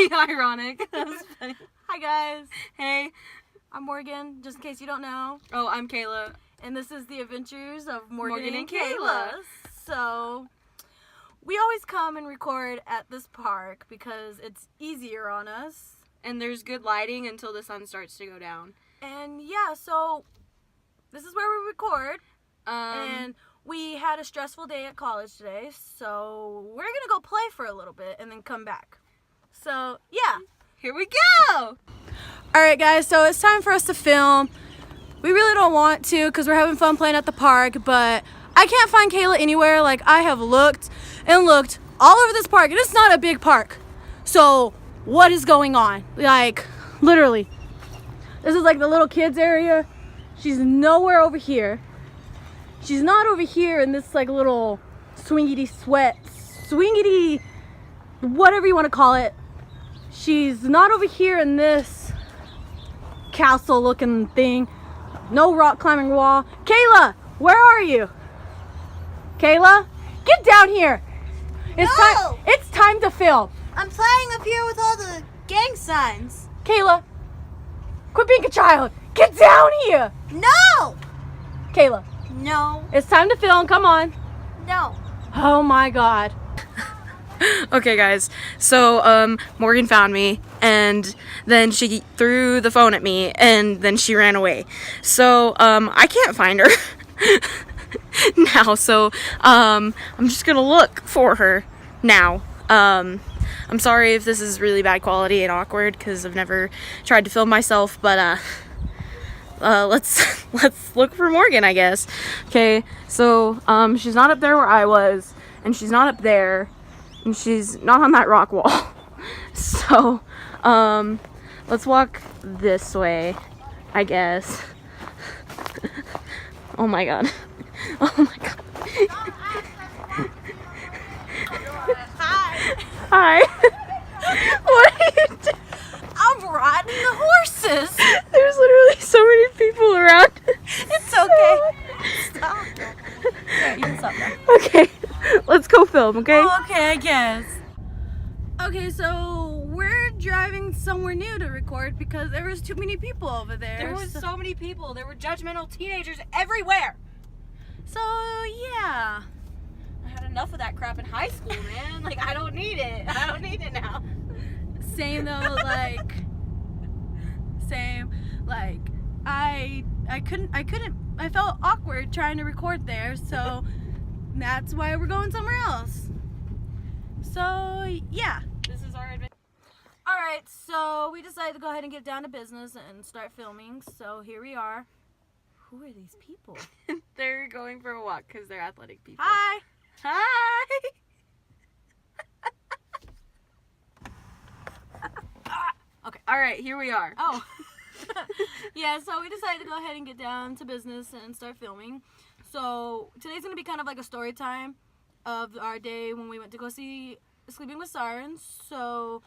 pretty ironic. That was funny. Hi guys. Hey. I'm Morgan, just in case you don't know. Oh, I'm Kayla. And this is the adventures of Morgan and Kayla. Kayla. So, we always come and record at this park because it's easier on us. And there's good lighting until the sun starts to go down. And yeah, so this is where we record. And we had a stressful day at college today, so we're going to go play for a little bit and then come back. So, yeah. Here we go! Alright guys, so it's time for us to film. We really don't want to because we're having fun playing at the park, but I can't find Kayla anywhere. Like, I have looked and looked all over this park, and it's not a big park. So, what is going on? Like, literally. This is like the little kids area. She's nowhere over here. She's not over here in this like little swingity, whatever you want to call it. She's not over here in this castle looking thing. No rock climbing wall. Kayla, where are you? Kayla, get down here. It's time to film. I'm playing up here with all the gang signs. Kayla, quit being a child. Get down here. No! Kayla, No. it's time to film. Come on. No. Oh my God. Okay, guys. So, Morgan found me, and then she threw the phone at me, and then she ran away. So, I can't find her now. So, I'm just gonna look for her now. I'm sorry if this is really bad quality and awkward because I've never tried to film myself, but let's look for Morgan, I guess. Okay, so she's not up there where I was, and she's not up there, and she's not on that rock wall. So let's walk this way, I guess. Oh my god. Oh my god. Hi. What are you doing? I'm riding the horses. There's literally so many people around. It's okay. Stop. Yeah, you can stop now. Okay, let's go film, okay? Oh, okay, I guess. Okay, so we're driving somewhere new to record because there was too many people over there. There was so many people. There were judgmental teenagers everywhere. So yeah. I had enough of that crap in high school, man. Like, I don't need it. I don't need it now. Same though, like same. Like I felt awkward trying to record there, so that's why we're going somewhere else. So yeah. This is our adventure. Alright, so we decided to go ahead and get down to business and start filming, so here we are. Who are these people? They're going for a walk because they're athletic people. Hi! Hi! Okay. Alright, here we are. Oh. Yeah, so we decided to go ahead and get down to business and start filming. So today's going to be kind of like a story time of our day when we went to go see Sleeping with Sirens. So,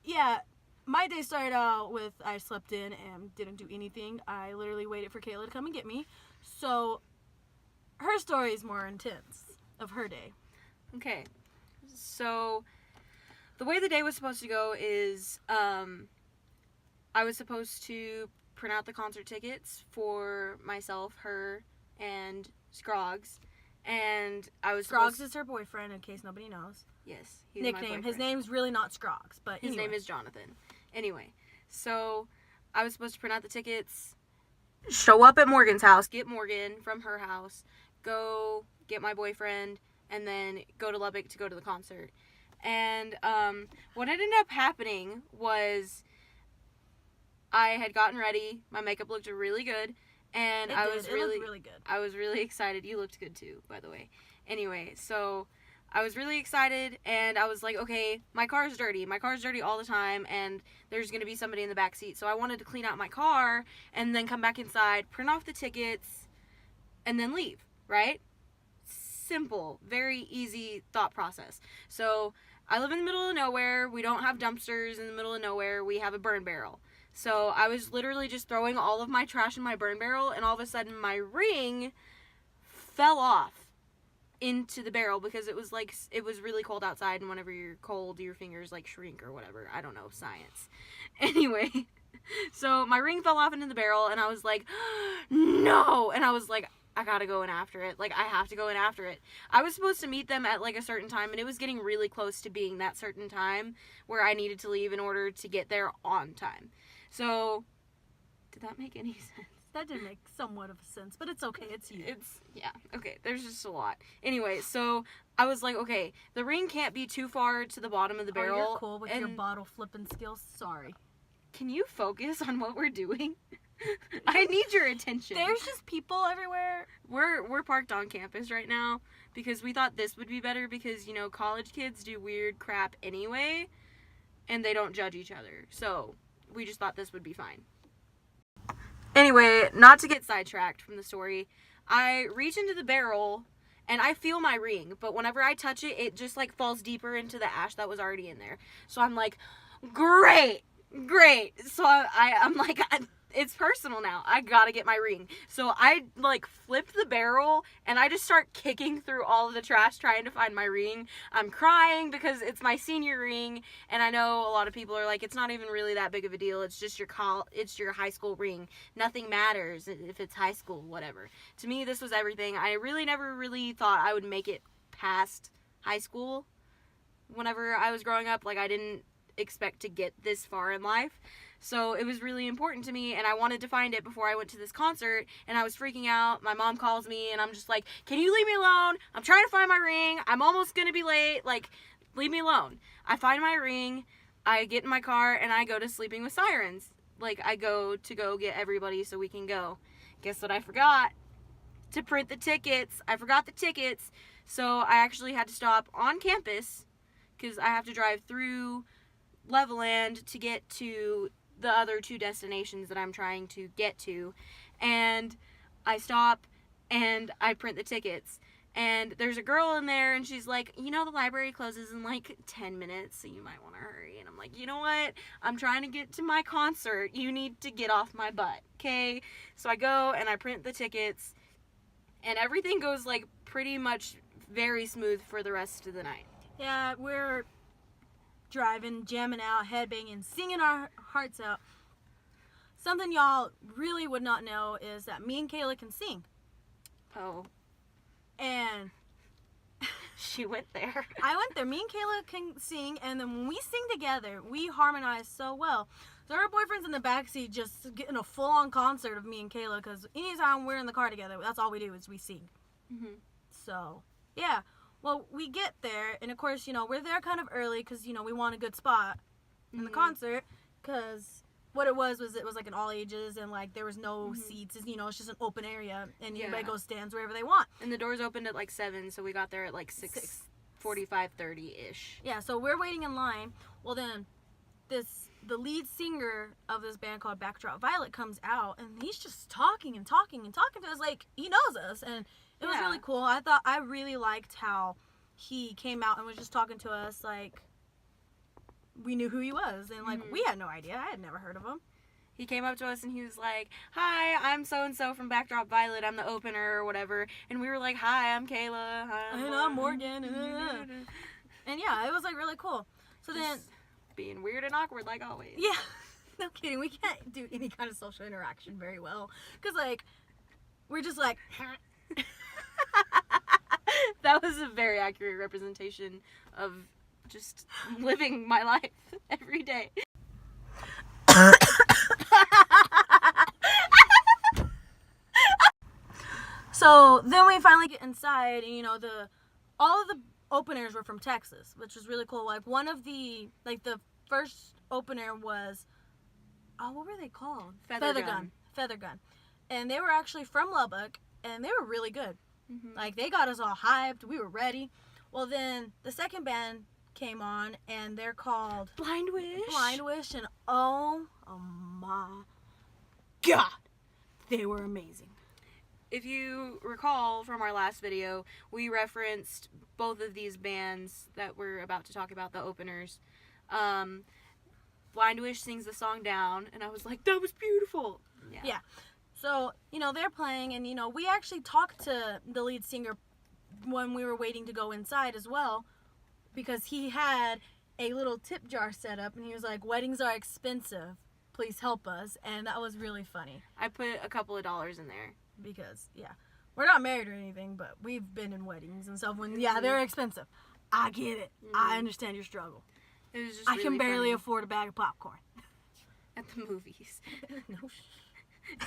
yeah, my day started out with I slept in and didn't do anything. I literally waited for Kayla to come and get me. So her story is more intense of her day. Okay, so the way the day was supposed to go is I was supposed to print out the concert tickets for myself, her, and Scroggs. And I was Scroggs is her boyfriend, in case nobody knows. Yes, he's my Nickname. boyfriend. His name's really not Scroggs, but His name is Jonathan. Anyway, so I was supposed to print out the tickets, show up at Morgan's house, get Morgan from her house, go get my boyfriend, and then go to Lubbock to go to the concert. And what ended up happening was I had gotten ready. My makeup looked really good, and I was really good. I was really excited. You looked good too, by the way. Anyway, so I was really excited, and I was like, okay, my car's dirty. My car's dirty all the time, and there's going to be somebody in the back seat. So I wanted to clean out my car and then come back inside, print off the tickets, and then leave, right? Simple, very easy thought process. So I live in the middle of nowhere. We don't have dumpsters in the middle of nowhere. We have a burn barrel. So I was literally just throwing all of my trash in my burn barrel, and all of a sudden my ring fell off. into the barrel because it was like, it was really cold outside, and whenever you're cold, your fingers like shrink or whatever. I don't know, science. Anyway, so my ring fell off into the barrel, and I was like, no, and I was like, I gotta go in after it. Like, I have to go in after it. I was supposed to meet them at like a certain time, and it was getting really close to being that certain time where I needed to leave in order to get there on time. So, did that make any sense? That did make somewhat of sense, but it's okay. It's you. Yeah, okay, there's just a lot. Anyway, so I was like, okay, the ring can't be too far to the bottom of the barrel. Oh, you're cool with your bottle flipping skills. Sorry. Can you focus on what we're doing? I need your attention. There's just people everywhere. We're parked on campus right now because we thought this would be better because, you know, college kids do weird crap anyway, and they don't judge each other. So, we just thought this would be fine. Anyway, not to get sidetracked from the story, I reach into the barrel and I feel my ring, but whenever I touch it, it just like falls deeper into the ash that was already in there. So I'm like, great. So I'm like, it's personal now. I gotta get my ring. So I like flip the barrel and I just start kicking through all of the trash trying to find my ring. I'm crying because it's my senior ring, and I know a lot of people are like, it's not even really that big of a deal. It's just it's your high school ring. Nothing matters if it's high school, whatever. To me, this was everything. I really never really thought I would make it past high school. Whenever I was growing up, like, I didn't expect to get this far in life. So it was really important to me, and I wanted to find it before I went to this concert, and I was freaking out. My mom calls me, and I'm just like, can you leave me alone? I'm trying to find my ring. I'm almost gonna be late. Like, leave me alone. I find my ring, I get in my car, and I go to Sleeping with Sirens. Like, I go get everybody so we can go. Guess what I forgot? To print the tickets. I forgot the tickets, so I actually had to stop on campus, because I have to drive through Leveland to get to the other two destinations that I'm trying to get to, and I stop and I print the tickets, and there's a girl in there, and she's like, you know, the library closes in like 10 minutes, so you might want to hurry. And I'm like, you know what, I'm trying to get to my concert, you need to get off my butt, okay? So I go and I print the tickets, and everything goes like pretty much very smooth for the rest of the night. Yeah, we're driving, jamming out, headbanging, singing our hearts out. Something y'all really would not know is that me and Kayla can sing. Oh. And she went there. I went there. Me and Kayla can sing, and then when we sing together, we harmonize so well. So our boyfriend's in the backseat just getting a full-on concert of me and Kayla, because anytime we're in the car together, that's all we do is we sing. Mm-hmm. So, yeah. Well, we get there, and of course, you know, we're there kind of early because, you know, we want a good spot in the concert, because what it was like an all ages, and like there was no seats, you know, it's just an open area, and anybody goes stands wherever they want. And the doors opened at like 7, so we got there at like 6:45, 30-ish. Yeah, so we're waiting in line. Well, then the lead singer of this band called Backdrop Violet comes out, and he's just talking to us like he knows us, and it was really cool. I really liked how he came out and was just talking to us like we knew who he was, and like we had no idea. I had never heard of him. He came up to us and he was like, hi, I'm so-and-so from Backdrop Violet, I'm the opener or whatever. And we were like, hi, I'm Kayla. Hi, I'm Morgan. And yeah, it was like really cool. So just then being weird and awkward like always. Yeah. No kidding. We can't do any kind of social interaction very well, because like we're just like that was a very accurate representation of just living my life every day. So then we finally get inside, and you know, all of the openers were from Texas, which was really cool. Like one of the first opener was, what were they called? Feather Gun. And they were actually from Lubbock, and they were really good. Mm-hmm. Like they got us all hyped. We were ready. Well, then the second band came on, and they're called Blind Wish, and oh my God, they were amazing. If you recall from our last video, we referenced both of these bands that we're about to talk about, the openers. Blind Wish sings the song Down, and I was like, that was beautiful. Yeah. So, you know, they're playing, and, you know, we actually talked to the lead singer when we were waiting to go inside as well, because he had a little tip jar set up, and he was like, "Weddings are expensive. Please help us." And that was really funny. I put a couple of dollars in there. Because, yeah, we're not married or anything, but we've been in weddings and stuff when, yeah, they're expensive. I get it. I understand your struggle. It was just I can really barely funny. afford a bag of popcorn. At the movies. No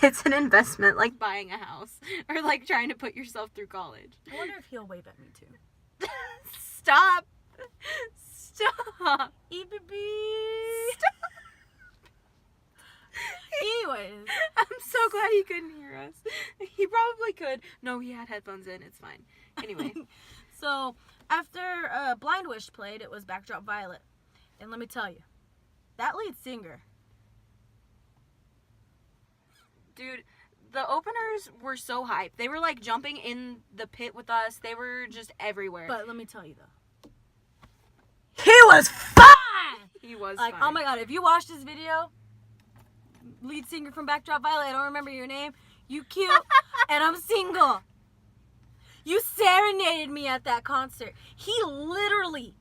It's an investment, like buying a house or like trying to put yourself through college. I wonder if he'll wave at me too. Stop. Stop. EBB. Stop. Anyways. I'm so glad he couldn't hear us. He probably could. No, he had headphones in. It's fine. Anyway. So, after Blind Wish played, it was Backdrop Violet. And let me tell you, that lead singer. Dude, the openers were so hyped. They were like jumping in the pit with us. They were just everywhere. But let me tell you though, he was fine! He was Like, fine. oh my god, if you watch this video, lead singer from Backdrop Violet, I don't remember your name, you cute, and I'm single. You serenaded me at that concert. He literally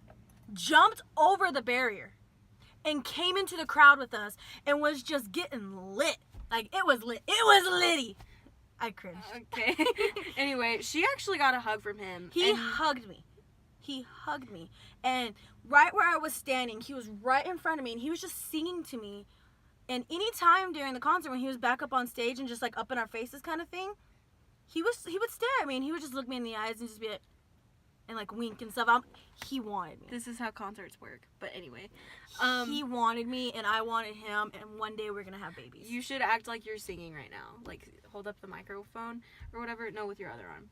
jumped over the barrier and came into the crowd with us and was just getting lit. Like, it was lit. It was litty. I cringed. Okay. Anyway, she actually got a hug from him. He and hugged me. He hugged me. And right where I was standing, he was right in front of me, and he was just singing to me. And any time during the concert when he was back up on stage and just like up in our faces kind of thing, he would stare at me and he would just look me in the eyes and just be like, and like wink and stuff. He wanted me. This is how concerts work. But anyway. He wanted me and I wanted him, and one day we're gonna have babies. You should act like you're singing right now. Like, hold up the microphone or whatever. No, with your other arm.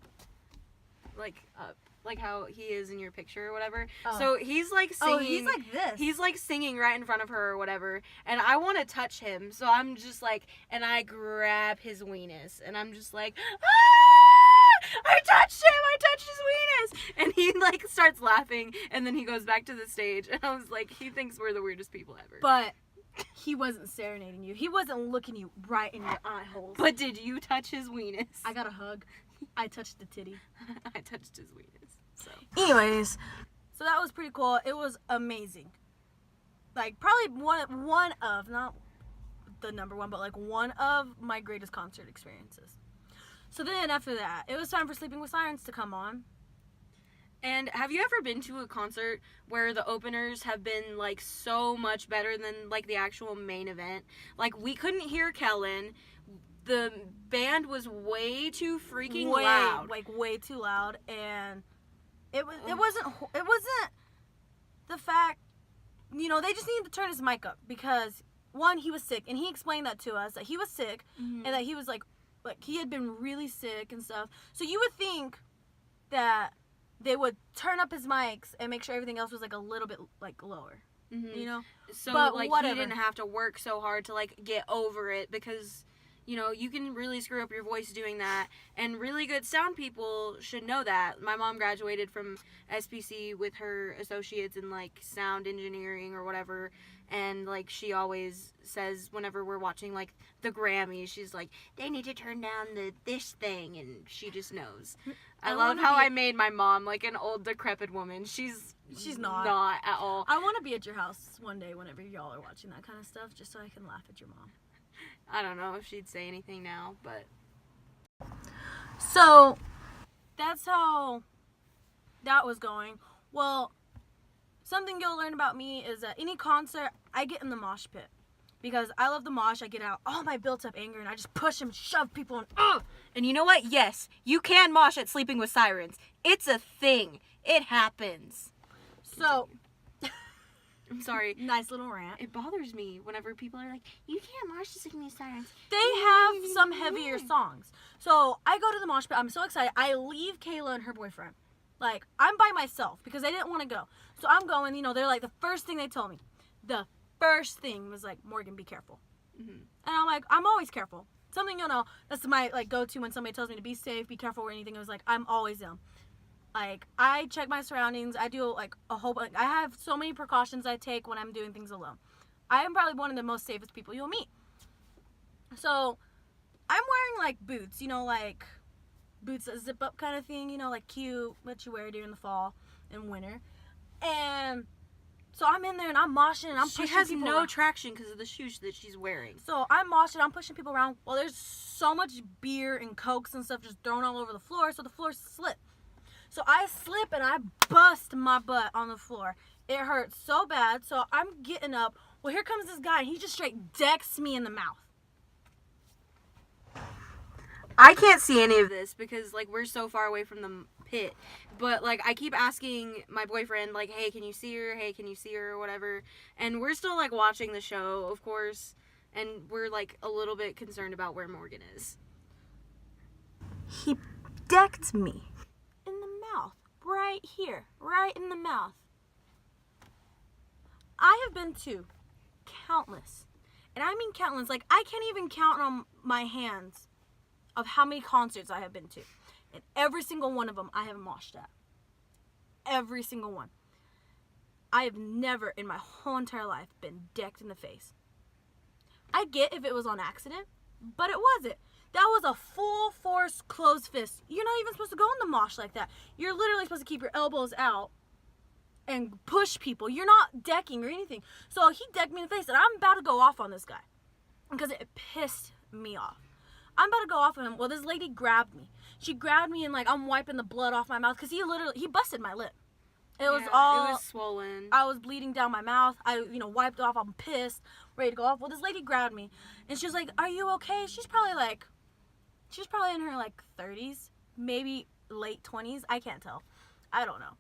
Like, up. Like how he is in your picture or whatever. Oh. So he's like singing. Oh, he's like this. He's like singing right in front of her or whatever. And I want to touch him. So I'm just like, and I grab his weenus. And I'm just like, ah! I touched him! I touched his weenus! And he like starts laughing. And then he goes back to the stage. And I was like, he thinks we're the weirdest people ever. But he wasn't serenading you. He wasn't looking you right in your eye holes. But did you touch his weenus? I got a hug. I touched the titty. I touched his weenus. So. Anyways, so that was pretty cool. It was amazing. Like, probably one of, not the number one, but like one of my greatest concert experiences. So then after that, it was time for Sleeping with Sirens to come on. And have you ever been to a concert where the openers have been like so much better than like the actual main event? Like, we couldn't hear Kellen. The band was way too freaking loud. Like way too loud, and it wasn't the fact, you know, they just needed to turn his mic up because one, he was sick, and he explained that to us, that he was sick, and that he was like he had been really sick and stuff. So you would think that they would turn up his mics and make sure everything else was like a little bit like lower, you know. So but like whatever. he didn't have to work so hard to like get over it, because you know, you can really screw up your voice doing that, and really good sound people should know that. My mom graduated from SPC with her associates in like sound engineering or whatever, and like she always says whenever we're watching like the Grammys, she's like, they need to turn down this thing, and she just knows. I love how I made my mom like an old decrepit woman. She's not at all. I want to be at your house one day whenever y'all are watching that kind of stuff, just so I can laugh at your mom. I don't know if she'd say anything now, but... So, that's how that was going. Well, something you'll learn about me is that any concert, I get in the mosh pit. Because I love the mosh, I get out all my built-up anger, and I just push and shove people, and And you know what? Yes, you can mosh at Sleeping with Sirens. It's a thing. It happens. So... I'm sorry. Nice little rant. It bothers me whenever people are like, you can't march to Sleeping with Sirens. They have some heavier songs. So I go to the mosh pit. I'm so excited. I leave Kayla and her boyfriend. Like, I'm by myself because they didn't want to go. So I'm going, you know, they're like, the first thing they told me. The first thing was like, Morgan, be careful. Mm-hmm. And I'm like, I'm always careful. Something, you know, that's my like go-to when somebody tells me to be safe, be careful, or anything. It was like, I'm always them. Like, I check my surroundings. I do, like, a whole bunch. I have so many precautions I take when I'm doing things alone. I am probably one of the most safest people you'll meet. So, I'm wearing, like, boots. You know, like, boots that zip up kind of thing, you know, like cute, what you wear during the fall and winter. And so I'm in there and I'm moshing and I'm pushing people. She has no traction because of the shoes that she's wearing. So I'm moshing, I'm pushing people around. Well, there's so much beer and cokes and stuff just thrown all over the floor, so the floor slipped. So I slip and I bust my butt on the floor. It hurts so bad. So I'm getting up. Well, here comes this guy and he just straight decks me in the mouth. I can't see any of this because, like, we're so far away from the pit. But, like, I keep asking my boyfriend, like, hey, can you see her? Hey, can you see her? Or whatever. And we're still, like, watching the show, of course. And we're, like, a little bit concerned about where Morgan is. He decked me in the mouth. Right here. Right in the mouth. I have been to countless. And I mean countless. Like, I can't even count on my hands of how many concerts I have been to. And every single one of them I have moshed at. Every single one. I have never in my whole entire life been decked in the face. I get if it was on accident, but it wasn't. That was a full force closed fist. You're not even supposed to go in the mosh like that. You're literally supposed to keep your elbows out and push people. You're not decking or anything. So he decked me in the face and I'm about to go off on this guy because it pissed me off. I'm about to go off on him. Well, this lady grabbed me. She grabbed me and, like, I'm wiping the blood off my mouth because he busted my lip. It was swollen. I was bleeding down my mouth. I, wiped off. I'm pissed, ready to go off. Well, this lady grabbed me and she was like, "Are you okay?" She's probably in her, like, 30s, maybe late 20s. I can't tell. I don't know.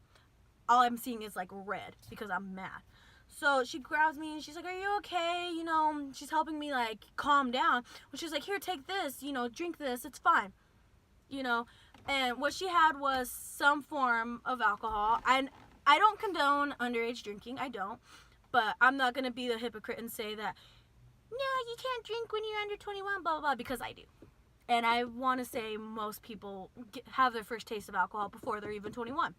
All I'm seeing is, like, red because I'm mad. So she grabs me and she's like, "Are you okay?" She's helping me, like, calm down. Well, she's like, "Here, take this, drink this. It's fine." And what she had was some form of alcohol. And I don't condone underage drinking. I don't. But I'm not going to be the hypocrite and say that, no, you can't drink when you're under 21, blah, blah, blah, because I do. And I want to say most people have their first taste of alcohol before they're even 21.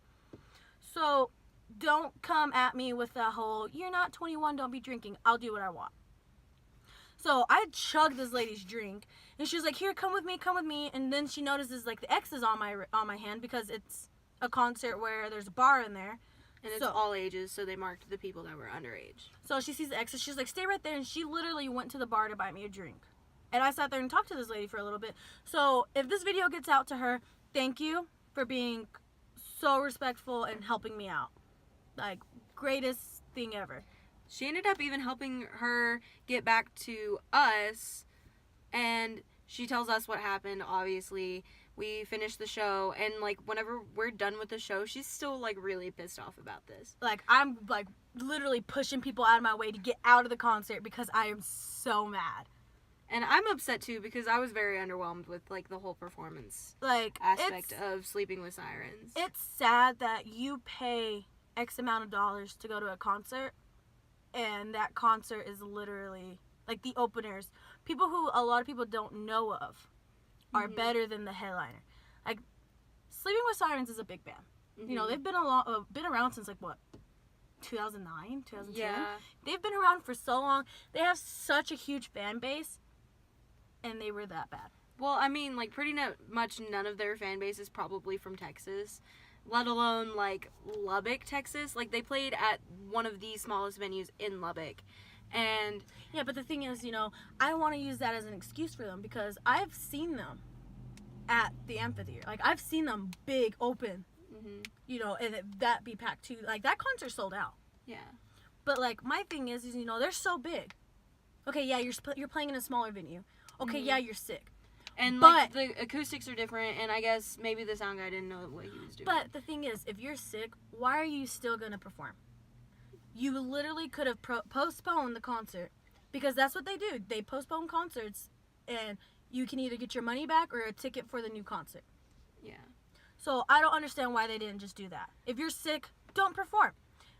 So don't come at me with that whole, "You're not 21, don't be drinking. I'll do what I want." So I chugged this lady's drink, and she was like, "Here, come with me." And then she notices, like, the X is on my hand because it's a concert where there's a bar in there. And it's all ages, so they marked the people that were underage. So she sees the X, and she's like, "Stay right there." And she literally went to the bar to buy me a drink. And I sat there and talked to this lady for a little bit. So if this video gets out to her, thank you for being so respectful and helping me out. Like, greatest thing ever. She ended up even helping her get back to us, and she tells us what happened, obviously. We finished the show, and, like, whenever we're done with the show, she's still, like, really pissed off about this. Like, I'm, like, literally pushing people out of my way to get out of the concert because I am so mad. And I'm upset, too, because I was very underwhelmed with, like, the whole performance aspect of Sleeping with Sirens. It's sad that you pay X amount of dollars to go to a concert, and that concert is literally, like, the openers. People who a lot of people don't know of are better than the headliner. Like, Sleeping with Sirens is a big band. They've been around since, like, what, 2009, 2010? Yeah. They've been around for so long. They have such a huge fan base, and they were that bad. Well, I mean, like, pretty much none of their fan base is probably from Texas, let alone, like, Lubbock, Texas. Like, they played at one of the smallest venues in Lubbock. And yeah, but the thing is, I want to use that as an excuse for them because I've seen them at the amphitheater. Like, I've seen them big, open, and that be packed too. Like, that concert sold out. Yeah. But, like, my thing is they're so big. Okay, yeah, you're playing in a smaller venue. Okay, yeah, you're sick. And, like, the acoustics are different, and I guess maybe the sound guy didn't know what he was doing. But the thing is, if you're sick, why are you still going to perform? You literally could have postponed the concert because that's what they do. They postpone concerts, and you can either get your money back or a ticket for the new concert. Yeah. So I don't understand why they didn't just do that. If you're sick, don't perform.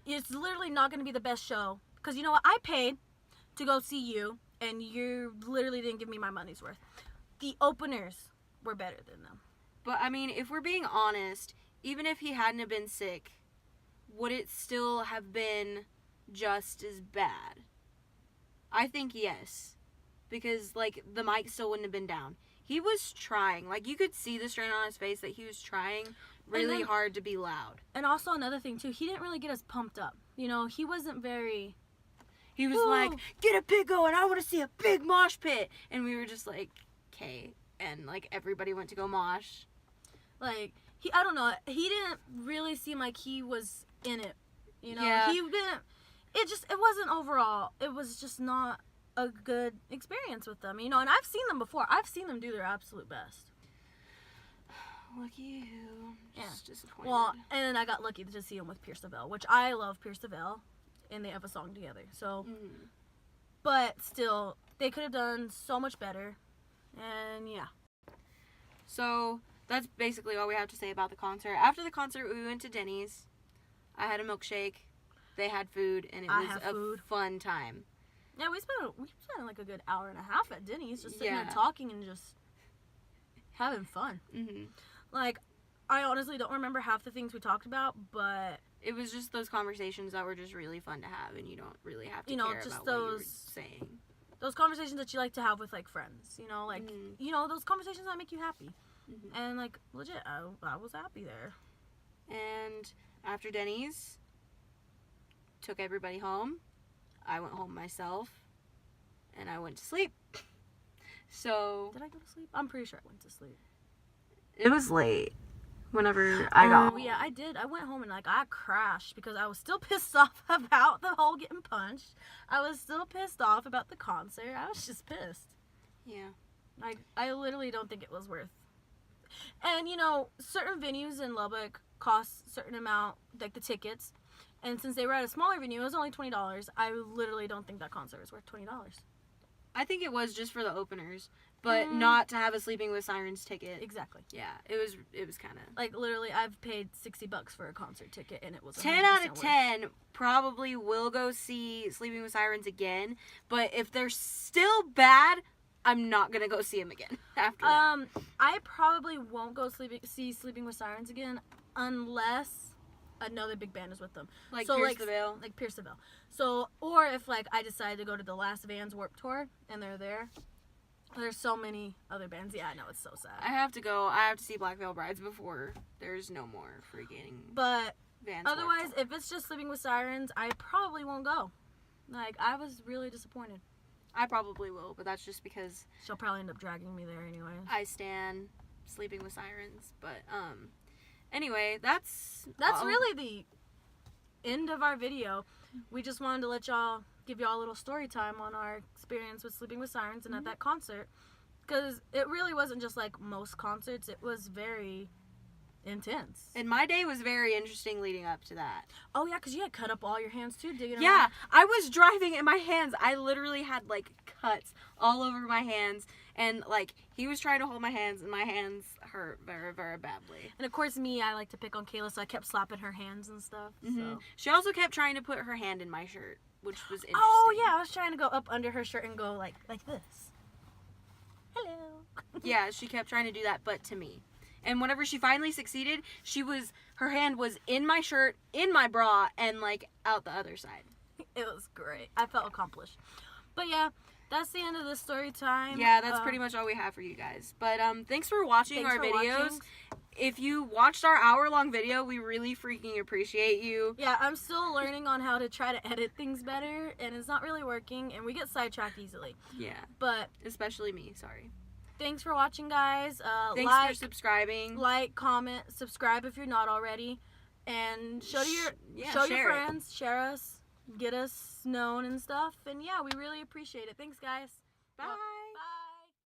It's literally not going to be the best show because you know what? I paid to go see you, and you literally didn't give me my money's worth. The openers were better than them. But, I mean, if we're being honest, even if he hadn't have been sick, would it still have been just as bad? I think yes. Because, like, the mic still wouldn't have been down. he was trying. Like, you could see the strain on his face that he was trying really hard to be loud. And also another thing, too, he didn't really get us pumped up. You know, he wasn't very... He was like, get a pit going, I want to see a big mosh pit. And we were just like, okay. And, like, everybody went to go mosh. Like, I don't know, he didn't really seem like he was in it. You know, Yeah. he didn't... It wasn't overall, it was just not a good experience with them, you know, and I've seen them before. I've seen them do their absolute best. Lucky you. Just disappointed. Well, and then I got lucky to see them with Pierce Savelle, which I love Pierce Savelle, and they have a song together, so, but still, they could have done so much better, and yeah. So, that's basically all we have to say about the concert. After the concert, we went to Denny's. I had a milkshake. They had food, and it was a fun time. Yeah, we spent like a good hour and a half at Denny's, just sitting there Yeah. talking and just having fun. Mm-hmm. Like, I honestly don't remember half the things we talked about, but It was just those conversations that were just really fun to have, and you don't really have to You know, care just about what you were those- saying. those conversations that you like to have with like friends, you know, like you know, those conversations that make you happy. And like legit, I was happy there. And after Denny's, took everybody home. I went home myself, and I went to sleep. So Did I go to sleep? I'm pretty sure I went to sleep. it was late whenever I got Oh yeah, I did. I went home and like I crashed because I was still pissed off about the whole getting punched. I was still pissed off about the concert. I was just pissed. Yeah. Like, I literally don't think it was worth. And, you know, certain venues in Lubbock cost a certain amount, like the tickets. And since they were at a smaller venue, it was only $20. I literally don't think that concert was worth $20. I think it was just for the openers, but not to have a Sleeping with Sirens ticket. Exactly. Yeah, it was kind of... Like, literally, I've paid $60 for a concert ticket, and it was 10 out of 10 probably will go see Sleeping with Sirens again, but if they're still bad, I'm not going to go see them again after that. I probably won't go see Sleeping with Sirens again unless another big band is with them. Like so, Pierce Savelle? Like Pierce Savelle. So, or if, like, I decide to go to the Last Vans Warped Tour, and they're there. There's so many other bands. Yeah, I know, it's so sad. I have to go. I have to see Black Veil Brides before there's no more freaking But Vans otherwise, Warped Tour. if it's just Sleeping with Sirens, I probably won't go. Like, I was really disappointed. I probably will, but that's just because She'll probably end up dragging me there anyway. I stan Sleeping with Sirens. But anyway, that's really the end of our video. We just wanted to give y'all a little story time on our experience with Sleeping with Sirens and at that concert, because it really wasn't just like most concerts. It was very intense. And my day was very interesting leading up to that. Oh yeah, because you had cut up all your hands too, digging Yeah, around. I was driving and my hands, I literally had like cuts all over my hands, and like he was trying to hold my hands and my hands hurt very, very badly. And of course me, I like to pick on Kayla, so I kept slapping her hands and stuff. So. She also kept trying to put her hand in my shirt, which was interesting. Oh yeah, I was trying to go up under her shirt and go like this. Hello. Yeah, she kept trying to do that, but to me. And whenever she finally succeeded, her hand was in my shirt, in my bra, and like out the other side. It was great. I felt accomplished. But yeah, that's the end of the story time. Yeah, that's pretty much all we have for you guys. But thanks for watching our videos. If you watched our hour-long video, we really freaking appreciate you. Yeah, I'm still learning on how to try to edit things better, and it's not really working, and we get sidetracked easily. Yeah. But especially me, sorry. Thanks for watching, guys. Thanks for subscribing. Like, comment, subscribe if you're not already, and show your friends, share us, get us known and stuff. And yeah, we really appreciate it. Thanks, guys. Bye.